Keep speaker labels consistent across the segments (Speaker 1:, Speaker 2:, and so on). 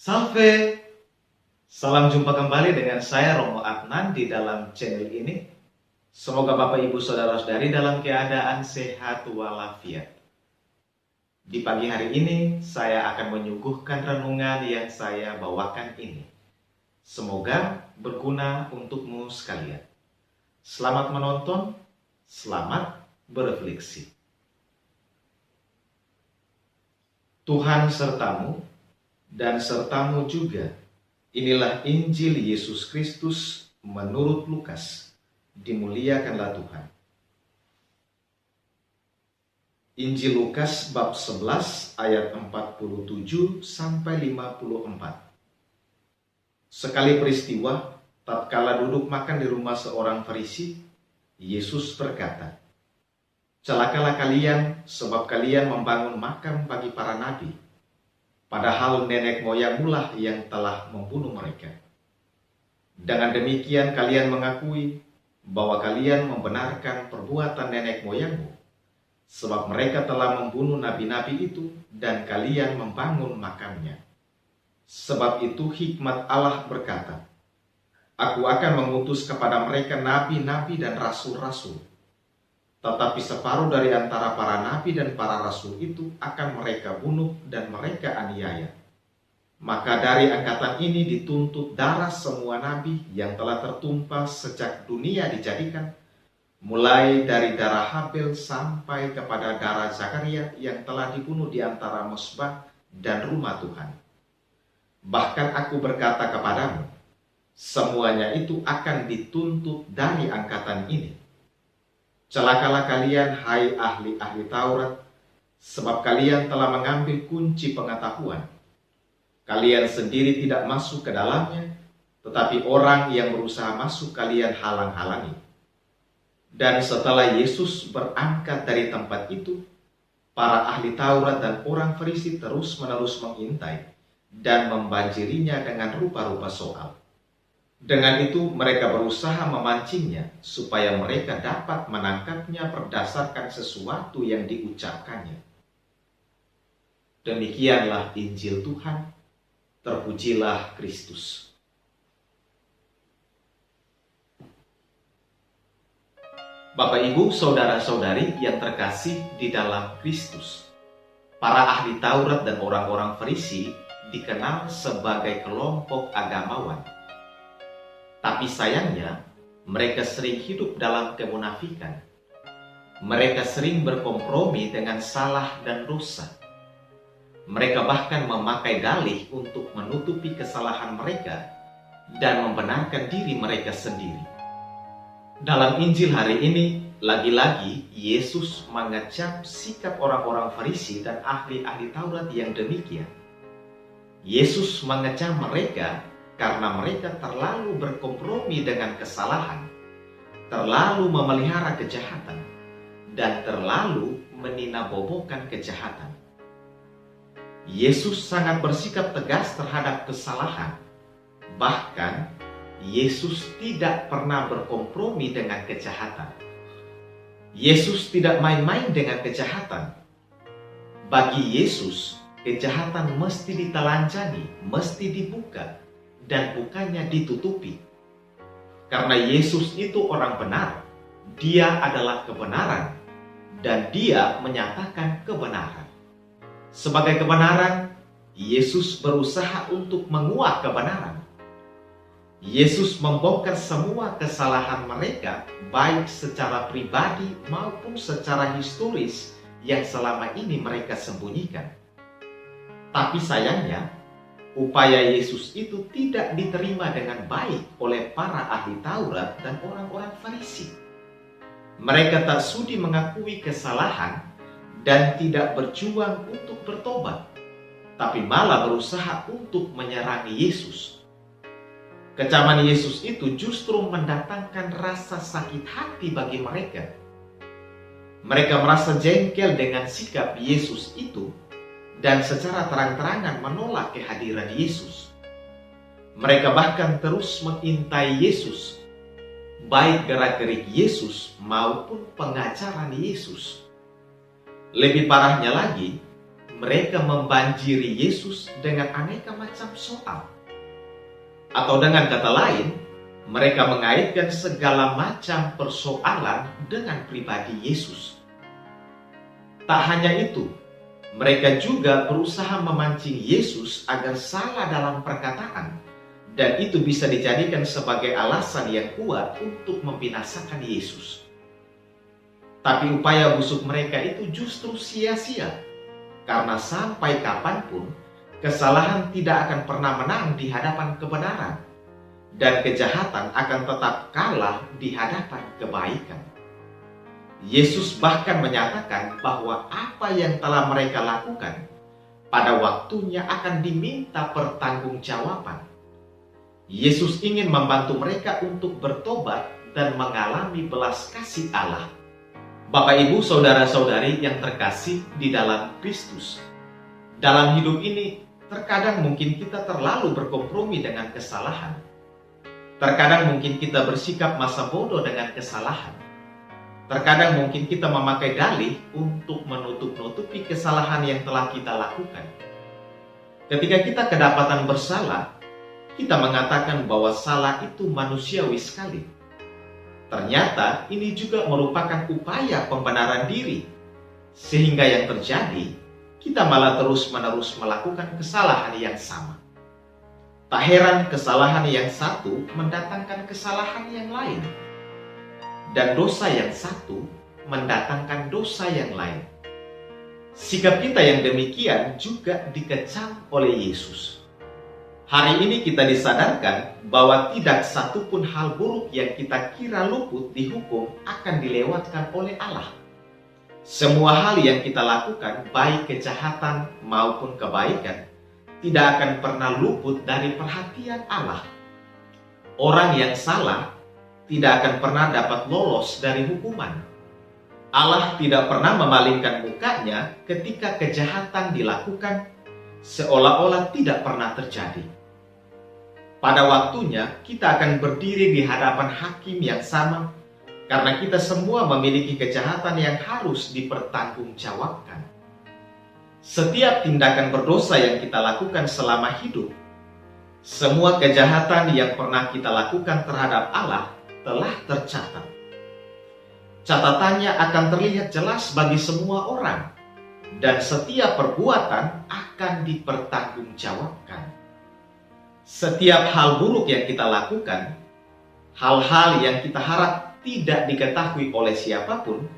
Speaker 1: Salve! Salam jumpa kembali dengan saya Romo Adnan di dalam channel ini. Semoga Bapak Ibu Saudara-saudari dalam keadaan sehat walafiat. Di pagi hari ini saya akan menyuguhkan renungan yang saya bawakan ini. Semoga berguna untukmu sekalian. Selamat menonton, selamat berefleksi. Tuhan sertamu dan sertamu juga. Inilah Injil Yesus Kristus menurut Lukas. Dimuliakanlah Tuhan. Injil Lukas bab 11 ayat 47 sampai 54. Sekali peristiwa, tatkala duduk makan di rumah seorang Farisi, Yesus berkata, "Celakalah kalian, sebab kalian membangun makam bagi para nabi, padahal nenek moyangmulah yang telah membunuh mereka. Dengan demikian kalian mengakui bahwa kalian membenarkan perbuatan nenek moyangmu, sebab mereka telah membunuh nabi-nabi itu dan kalian membangun makamnya. Sebab itu hikmat Allah berkata, Aku akan mengutus kepada mereka nabi-nabi dan rasul-rasul. Tetapi separuh dari antara para nabi dan para rasul itu akan mereka bunuh dan mereka aniaya. Maka dari angkatan ini dituntut darah semua nabi yang telah tertumpah sejak dunia dijadikan, mulai dari darah Habel sampai kepada darah Zakaria yang telah dibunuh di antara mesbah dan rumah Tuhan. Bahkan aku berkata kepadamu, semuanya itu akan dituntut dari angkatan ini. Celakalah kalian, hai ahli-ahli Taurat, sebab kalian telah mengambil kunci pengetahuan. Kalian sendiri tidak masuk ke dalamnya, tetapi orang yang berusaha masuk kalian halang-halangi." Dan setelah Yesus berangkat dari tempat itu, para ahli Taurat dan orang Farisi terus-menerus mengintai dan membanjirinya dengan rupa-rupa soal. Dengan itu mereka berusaha memancingnya supaya mereka dapat menangkapnya berdasarkan sesuatu yang diucapkannya. Demikianlah Injil Tuhan, terpujilah Kristus. Bapak Ibu, saudara-saudari yang terkasih di dalam Kristus, para ahli Taurat dan orang-orang Farisi dikenal sebagai kelompok agamawan. Tapi sayangnya, mereka sering hidup dalam kemunafikan. Mereka sering berkompromi dengan salah dan dosa. Mereka bahkan memakai dalih untuk menutupi kesalahan mereka dan membenarkan diri mereka sendiri. Dalam Injil hari ini, lagi-lagi Yesus mengecap sikap orang-orang Farisi dan ahli-ahli Taurat yang demikian. Yesus mengecam mereka karena mereka terlalu berkompromi dengan kesalahan, terlalu memelihara kejahatan, dan terlalu meninabobokan kejahatan. Yesus sangat bersikap tegas terhadap kesalahan. Bahkan, Yesus tidak pernah berkompromi dengan kejahatan. Yesus tidak main-main dengan kejahatan. Bagi Yesus, kejahatan mesti ditelanjangi, mesti dibuka, dan bukannya ditutupi. Karena Yesus itu orang benar, Dia adalah kebenaran, dan Dia menyatakan kebenaran. Sebagai kebenaran, Yesus berusaha untuk menguak kebenaran. Yesus membongkar semua kesalahan mereka, baik secara pribadi maupun secara historis yang selama ini mereka sembunyikan. Tapi sayangnya, upaya Yesus itu tidak diterima dengan baik oleh para ahli Taurat dan orang-orang Farisi. Mereka tak sudi mengakui kesalahan dan tidak berjuang untuk bertobat, tapi malah berusaha untuk menyerangi Yesus. Kecaman Yesus itu justru mendatangkan rasa sakit hati bagi mereka. Mereka merasa jengkel dengan sikap Yesus itu dan secara terang-terangan menolak kehadiran Yesus. Mereka bahkan terus mengintai Yesus, baik gerak-gerik Yesus maupun pengajaran Yesus. Lebih parahnya lagi, mereka membanjiri Yesus dengan aneka macam soal. Atau dengan kata lain, mereka mengaitkan segala macam persoalan dengan pribadi Yesus. Tak hanya itu, mereka juga berusaha memancing Yesus agar salah dalam perkataan, dan itu bisa dijadikan sebagai alasan yang kuat untuk membinasakan Yesus. Tapi upaya busuk mereka itu justru sia-sia, karena sampai kapanpun kesalahan tidak akan pernah menang di hadapan kebenaran, dan kejahatan akan tetap kalah di hadapan kebaikan. Yesus bahkan menyatakan bahwa apa yang telah mereka lakukan pada waktunya akan diminta pertanggungjawaban. Yesus ingin membantu mereka untuk bertobat dan mengalami belas kasih Allah. Bapak, Ibu, saudara-saudari yang terkasih di dalam Kristus, dalam hidup ini terkadang mungkin kita terlalu berkompromi dengan kesalahan. Terkadang mungkin kita bersikap masa bodoh dengan kesalahan. Terkadang mungkin kita memakai dalih untuk menutup-nutupi kesalahan yang telah kita lakukan. Ketika kita kedapatan bersalah, kita mengatakan bahwa salah itu manusiawi sekali. Ternyata ini juga merupakan upaya pembenaran diri, sehingga yang terjadi, kita malah terus-menerus melakukan kesalahan yang sama. Tak heran kesalahan yang satu mendatangkan kesalahan yang lain, dan dosa yang satu mendatangkan dosa yang lain. Sikap kita yang demikian juga dikecam oleh Yesus. Hari ini kita disadarkan bahwa tidak satupun hal buruk yang kita kira luput dihukum akan dilewatkan oleh Allah. Semua hal yang kita lakukan, baik kejahatan maupun kebaikan, tidak akan pernah luput dari perhatian Allah. Orang yang salah tidak akan pernah dapat lolos dari hukuman. Allah tidak pernah memalingkan mukanya ketika kejahatan dilakukan, seolah-olah tidak pernah terjadi. Pada waktunya, kita akan berdiri di hadapan hakim yang sama, karena kita semua memiliki kejahatan yang harus dipertanggungjawabkan. Setiap tindakan berdosa yang kita lakukan selama hidup, semua kejahatan yang pernah kita lakukan terhadap Allah telah tercatat. Catatannya akan terlihat jelas bagi semua orang, dan setiap perbuatan akan dipertanggungjawabkan. Setiap hal buruk yang kita lakukan, hal-hal yang kita harap tidak diketahui oleh siapapun,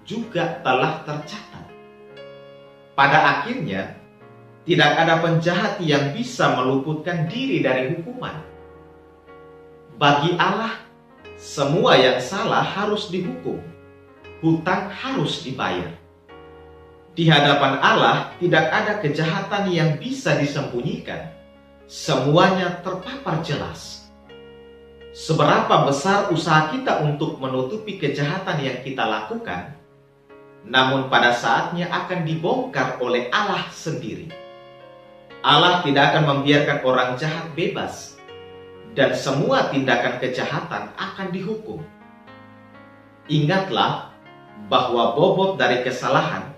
Speaker 1: juga telah tercatat. Pada akhirnya, tidak ada penjahat yang bisa meluputkan diri dari hukuman. Bagi Allah, semua yang salah harus dihukum, hutang harus dibayar. Di hadapan Allah tidak ada kejahatan yang bisa disembunyikan. Semuanya terpapar jelas. Seberapa besar usaha kita untuk menutupi kejahatan yang kita lakukan, namun pada saatnya akan dibongkar oleh Allah sendiri. Allah tidak akan membiarkan orang jahat bebas, dan semua tindakan kejahatan akan dihukum. Ingatlah bahwa bobot dari kesalahan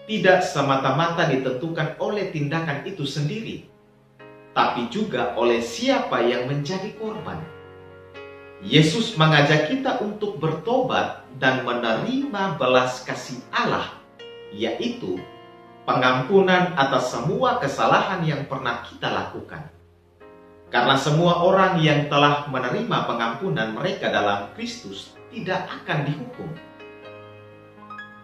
Speaker 1: tidak semata-mata ditentukan oleh tindakan itu sendiri, tapi juga oleh siapa yang menjadi korban. Yesus mengajak kita untuk bertobat dan menerima belas kasih Allah, yaitu pengampunan atas semua kesalahan yang pernah kita lakukan. Karena semua orang yang telah menerima pengampunan mereka dalam Kristus tidak akan dihukum.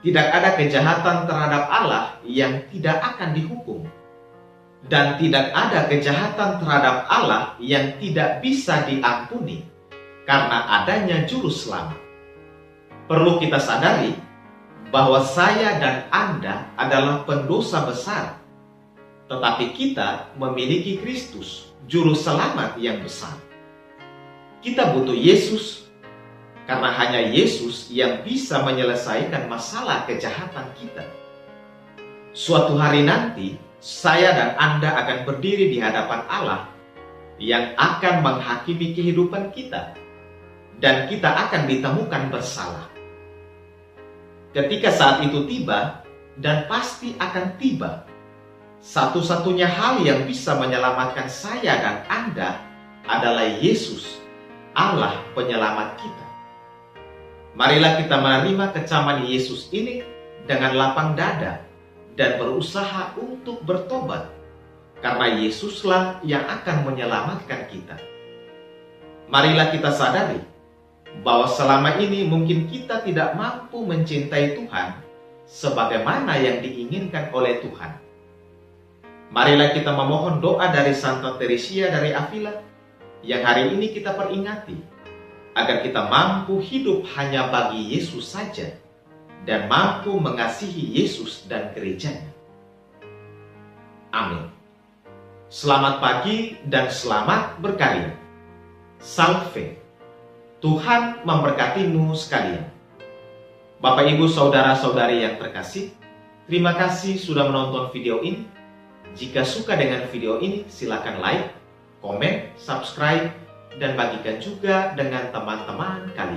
Speaker 1: Tidak ada kejahatan terhadap Allah yang tidak akan dihukum. Dan tidak ada kejahatan terhadap Allah yang tidak bisa diampuni karena adanya juru selamat. Perlu kita sadari bahwa saya dan Anda adalah pendosa besar, tetapi kita memiliki Kristus, juru selamat yang besar. Kita butuh Yesus karena hanya Yesus yang bisa menyelesaikan masalah kejahatan kita. Suatu hari nanti, saya dan Anda akan berdiri di hadapan Allah yang akan menghakimi kehidupan kita, dan kita akan ditemukan bersalah. Ketika saat itu tiba, dan pasti akan tiba, Satu-satunya hal yang bisa menyelamatkan saya dan Anda adalah Yesus, Allah penyelamat kita. Marilah kita menerima kecaman Yesus ini dengan lapang dada dan berusaha untuk bertobat, karena Yesuslah yang akan menyelamatkan kita. Marilah kita sadari bahwa selama ini mungkin kita tidak mampu mencintai Tuhan sebagaimana yang diinginkan oleh Tuhan. Marilah kita memohon doa dari Santa Teresia dari Avila yang hari ini kita peringati, agar kita mampu hidup hanya bagi Yesus saja dan mampu mengasihi Yesus dan gerejanya. Amin. Selamat pagi dan selamat berkarya. Salve. Tuhan memberkatimu sekalian. Bapak, Ibu, saudara-saudari yang terkasih, terima kasih sudah menonton video ini. Jika suka dengan video ini, silakan like, komen, subscribe, dan bagikan juga dengan teman-teman kalian.